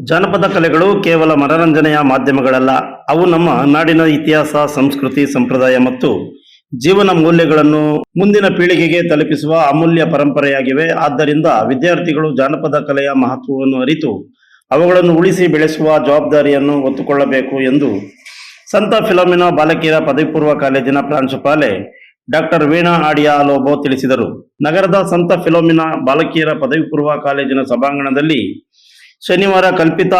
ಜಾನಪದ ಕಲೆಗಳು ಕೇವಲ ಮನರಂಜನೆಯ ಮಾಧ್ಯಮಗಳಲ್ಲ, ಅವು ನಮ್ಮ ನಾಡಿನ ಇತಿಹಾಸ, ಸಂಸ್ಕೃತಿ, ಸಂಪ್ರದಾಯ ಮತ್ತು ಜೀವನ ಮೌಲ್ಯಗಳನ್ನು ಮುಂದಿನ ಪೀಳಿಗೆಗೆ ತಲುಪಿಸುವ ಅಮೂಲ್ಯ ಪರಂಪರೆಯಾಗಿವೆ. ಆದ್ದರಿಂದ ವಿದ್ಯಾರ್ಥಿಗಳು ಜಾನಪದ ಕಲೆಯ ಮಹತ್ವವನ್ನು ಅರಿತು ಅವುಗಳನ್ನು ಉಳಿಸಿ ಬೆಳೆಸುವ ಜವಾಬ್ದಾರಿಯನ್ನು ಹೊತ್ತುಕೊಳ್ಳಬೇಕು ಎಂದು ಸಂತ ಫಿಲೋಮಿನಾ ಬಾಲಕಿಯರ ಪದವಿ ಪೂರ್ವ ಕಾಲೇಜಿನ ಪ್ರಾಂಶುಪಾಲೆ ಡಾಕ್ಟರ್ ವೀಣಾ ಆಡಿಯಾ ಲೋಬೋ ತಿಳಿಸಿದರು. ನಗರದ ಸಂತ ಫಿಲೋಮಿನಾ ಬಾಲಕಿಯರ ಪದವಿ ಪೂರ್ವ ಕಾಲೇಜಿನ ಸಭಾಂಗಣದಲ್ಲಿ ಶನಿವಾರ ಕಲ್ಪಿತ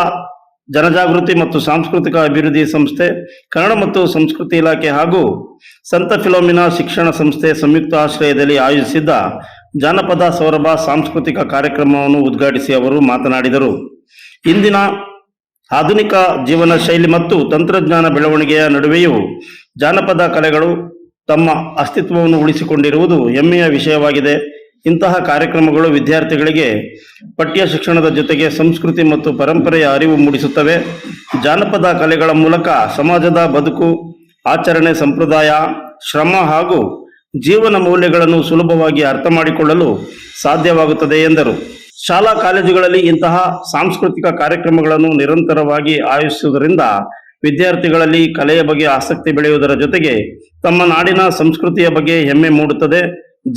ಜನಜಾಗೃತಿ ಮತ್ತು ಸಾಂಸ್ಕೃತಿಕ ಅಭಿವೃದ್ಧಿ ಸಂಸ್ಥೆ, ಕನ್ನಡ ಮತ್ತು ಸಂಸ್ಕೃತಿ ಇಲಾಖೆ ಹಾಗೂ ಸಂತ ಫಿಲೋಮಿನಾ ಶಿಕ್ಷಣ ಸಂಸ್ಥೆ ಸಂಯುಕ್ತ ಆಶ್ರಯದಲ್ಲಿ ಆಯೋಜಿಸಿದ್ದ ಜಾನಪದ ಸೌರಭ ಸಾಂಸ್ಕೃತಿಕ ಕಾರ್ಯಕ್ರಮವನ್ನು ಉದ್ಘಾಟಿಸಿ ಅವರು ಮಾತನಾಡಿದರು. ಇಂದಿನ ಆಧುನಿಕ ಜೀವನ ಶೈಲಿ ಮತ್ತು ತಂತ್ರಜ್ಞಾನ ಬೆಳವಣಿಗೆಯ ನಡುವೆಯೂ ಜಾನಪದ ಕಲೆಗಳು ತಮ್ಮ ಅಸ್ತಿತ್ವವನ್ನು ಉಳಿಸಿಕೊಂಡಿರುವುದು ಹೆಮ್ಮೆಯ ವಿಷಯವಾಗಿದೆ. ಇಂತಹ ಕಾರ್ಯಕ್ರಮಗಳು ವಿದ್ಯಾರ್ಥಿಗಳಿಗೆ ಪಠ್ಯ ಶಿಕ್ಷಣದ ಜೊತೆಗೆ ಸಂಸ್ಕೃತಿ ಮತ್ತು ಪರಂಪರೆಯ ಅರಿವು ಮೂಡಿಸುತ್ತವೆ. ಜಾನಪದ ಕಲೆಗಳ ಮೂಲಕ ಸಮಾಜದ ಬದುಕು, ಆಚರಣೆ, ಸಂಪ್ರದಾಯ, ಶ್ರಮ ಹಾಗೂ ಜೀವನ ಮೌಲ್ಯಗಳನ್ನು ಸುಲಭವಾಗಿ ಅರ್ಥ ಮಾಡಿಕೊಳ್ಳಲು ಸಾಧ್ಯವಾಗುತ್ತದೆ ಎಂದರು. ಶಾಲಾ ಕಾಲೇಜುಗಳಲ್ಲಿ ಇಂತಹ ಸಾಂಸ್ಕೃತಿಕ ಕಾರ್ಯಕ್ರಮಗಳನ್ನು ನಿರಂತರವಾಗಿ ಆಯೋಜಿಸುವುದರಿಂದ ವಿದ್ಯಾರ್ಥಿಗಳಲ್ಲಿ ಕಲೆಯ ಬಗ್ಗೆ ಆಸಕ್ತಿ ಬೆಳೆಯುವುದರ ಜೊತೆಗೆ ತಮ್ಮ ನಾಡಿನ ಸಂಸ್ಕೃತಿಯ ಬಗ್ಗೆ ಹೆಮ್ಮೆ ಮೂಡುತ್ತದೆ.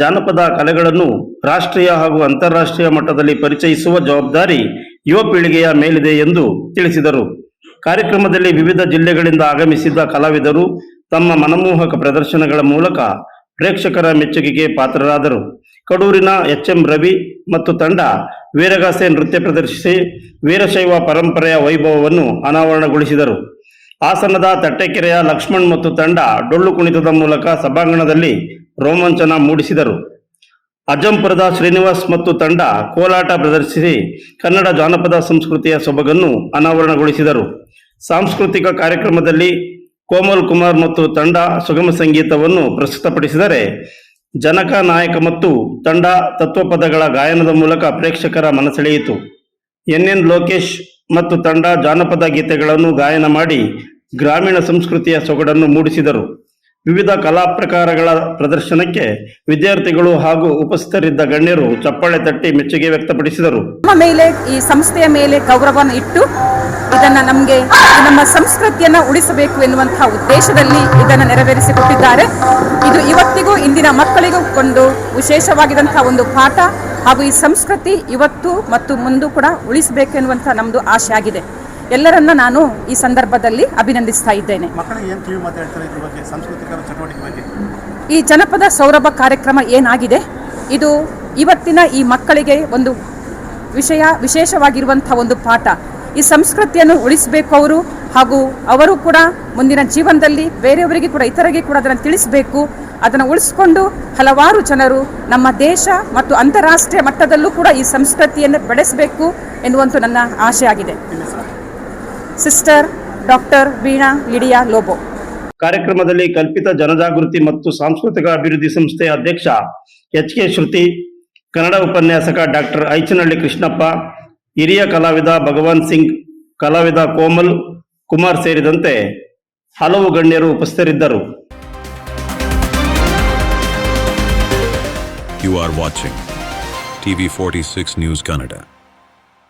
ಜಾನಪದ ಕಲೆಗಳನ್ನು ರಾಷ್ಟ್ರೀಯ ಹಾಗೂ ಅಂತಾರಾಷ್ಟ್ರೀಯ ಮಟ್ಟದಲ್ಲಿ ಪರಿಚಯಿಸುವ ಜವಾಬ್ದಾರಿ ಯುವ ಪೀಳಿಗೆಯ ಮೇಲಿದೆ ಎಂದು ತಿಳಿಸಿದರು. ಕಾರ್ಯಕ್ರಮದಲ್ಲಿ ವಿವಿಧ ಜಿಲ್ಲೆಗಳಿಂದ ಆಗಮಿಸಿದ್ದ ಕಲಾವಿದರು ತಮ್ಮ ಮನಮೋಹಕ ಪ್ರದರ್ಶನಗಳ ಮೂಲಕ ಪ್ರೇಕ್ಷಕರ ಮೆಚ್ಚುಗೆಗೆ ಪಾತ್ರರಾದರು. ಕಡೂರಿನ ಎಚ್ಎಂ ರವಿ ಮತ್ತು ತಂಡ ವೀರಗಾಸೆ ನೃತ್ಯ ಪ್ರದರ್ಶಿಸಿ ವೀರಶೈವ ಪರಂಪರೆಯ ವೈಭವವನ್ನು ಅನಾವರಣಗೊಳಿಸಿದರು. ಹಾಸನದ ತಟ್ಟೆಕೆರೆಯ ಲಕ್ಷ್ಮಣ್ ಮತ್ತು ತಂಡ ಡೊಳ್ಳು ಕುಣಿತದ ಮೂಲಕ ಸಭಾಂಗಣದಲ್ಲಿ ರೋಮಾಂಚನ ಮೂಡಿಸಿದರು. ಅಜ್ಜಂಪುರದ ಶ್ರೀನಿವಾಸ್ ಮತ್ತು ತಂಡ ಕೋಲಾಟ ಪ್ರದರ್ಶಿಸಿ ಕನ್ನಡ ಜಾನಪದ ಸಂಸ್ಕೃತಿಯ ಸೊಬಗನ್ನು ಅನಾವರಣಗೊಳಿಸಿದರು. ಸಾಂಸ್ಕೃತಿಕ ಕಾರ್ಯಕ್ರಮದಲ್ಲಿ ಕೋಮಲ್ ಕುಮಾರ್ ಮತ್ತು ತಂಡ ಸುಗಮ ಸಂಗೀತವನ್ನು ಪ್ರಸ್ತುತಪಡಿಸಿದರೆ, ಜನಕ ನಾಯಕ ಮತ್ತು ತಂಡ ತತ್ವಪದಗಳ ಗಾಯನದ ಮೂಲಕ ಪ್ರೇಕ್ಷಕರ ಮನಸೆಳೆಯಿತು. ಎನ್ ಲೋಕೇಶ್ ಮತ್ತು ತಂಡ ಜಾನಪದ ಗೀತೆಗಳನ್ನು ಗಾಯನ ಮಾಡಿ ಗ್ರಾಮೀಣ ಸಂಸ್ಕೃತಿಯ ಸೊಗಡನ್ನು ಮೂಡಿಸಿದರು. ವಿವಿಧ ಕಲಾ ಪ್ರಕಾರಗಳ ಪ್ರದರ್ಶನಕ್ಕೆ ವಿದ್ಯಾರ್ಥಿಗಳು ಹಾಗೂ ಉಪಸ್ಥಿತರಿದ್ದ ಗಣ್ಯರು ಚಪ್ಪಾಳೆ ತಟ್ಟಿ ಮೆಚ್ಚುಗೆ ವ್ಯಕ್ತಪಡಿಸಿದರು. ನಮ್ಮ ಮೇಲೆ, ಈ ಸಂಸ್ಥೆಯ ಮೇಲೆ ಗೌರವವನ್ನು ಇಟ್ಟು ಇದನ್ನು ನಮಗೆ ನಮ್ಮ ಸಂಸ್ಕೃತಿಯನ್ನು ಉಳಿಸಬೇಕು ಎನ್ನುವಂತಹ ಉದ್ದೇಶದಲ್ಲಿ ಇದನ್ನು ನೆರವೇರಿಸಿಕೊಟ್ಟಿದ್ದಾರೆ. ಇದು ಇವತ್ತಿಗೂ ಇಂದಿನ ಮಕ್ಕಳಿಗೂ ಒಂದು ವಿಶೇಷವಾಗಿರುವಂತಹ ಒಂದು ಪಾಠ ಹಾಗೂ ಈ ಸಂಸ್ಕೃತಿ ಇವತ್ತು ಮತ್ತು ಮುಂದೆ ಕೂಡ ಉಳಿಸಬೇಕು ಎನ್ನುವಂಥ ನಮ್ಮದು ಆಶೆ ಆಗಿದೆ. ಎಲ್ಲರನ್ನ ನಾನು ಈ ಸಂದರ್ಭದಲ್ಲಿ ಅಭಿನಂದಿಸ್ತಾ ಇದ್ದೇನೆ. ಈ ಜನಪದ ಸೌರಭ ಕಾರ್ಯಕ್ರಮ ಏನಾಗಿದೆ, ಇದು ಇವತ್ತಿನ ಈ ಮಕ್ಕಳಿಗೆ ಒಂದು ವಿಶೇಷವಾಗಿರುವಂಥ ಒಂದು ಪಾಠ. ಈ ಸಂಸ್ಕೃತಿಯನ್ನು ಉಳಿಸಬೇಕು ಅವರು, ಹಾಗೂ ಅವರು ಕೂಡ ಮುಂದಿನ ಜೀವನದಲ್ಲಿ ಬೇರೆಯವರಿಗೆ ಕೂಡ, ಇತರರಿಗೆ ಕೂಡ ಅದನ್ನು ತಿಳಿಸಬೇಕು. ಅದನ್ನು ಉಳಿಸಿಕೊಂಡು ಹಲವಾರು ಜನರು ನಮ್ಮ ದೇಶ ಮತ್ತು ಅಂತಾರಾಷ್ಟ್ರೀಯ ಮಟ್ಟದಲ್ಲೂ ಕೂಡ ಈ ಸಂಸ್ಕೃತಿಯನ್ನು ಬೆಳೆಸಬೇಕು ಎನ್ನುವಂಥ ನನ್ನ ಆಶೆ ಆಗಿದೆ. Sister doctor Veena Lydia Lobo. ಕಾರ್ಯಕ್ರಮದಲ್ಲಿ ಕಲ್ಪಿತ ಜನಜಾಗೃತಿ ಮತ್ತು ಸಾಂಸ್ಕೃತಿಕ ಅಭಿವೃದ್ಧಿ ಸಂಸ್ಥೆ ಅಧ್ಯಕ್ಷ ಎಚ್.ಕೆ. ಶ್ರುತಿ, ಕನ್ನಡ ಉಪನ್ಯಾಸಕ ಡಾಕ್ಟರ್ ಐಚನಹಳ್ಳಿ ಕೃಷ್ಣಪ್ಪ, ಹಿರಿಯ ಕಲಾವಿದ ಭಗವಾನ್ ಸಿಂಗ್, ಕಲಾವಿದ ಕೋಮಲ್ ಕುಮಾರ್ ಸೇರಿದಂತೆ ಹಲವು ಗಣ್ಯರು ಉಪಸ್ಥಿತರಿದ್ದರು. You are watching TV 46 News Kannada.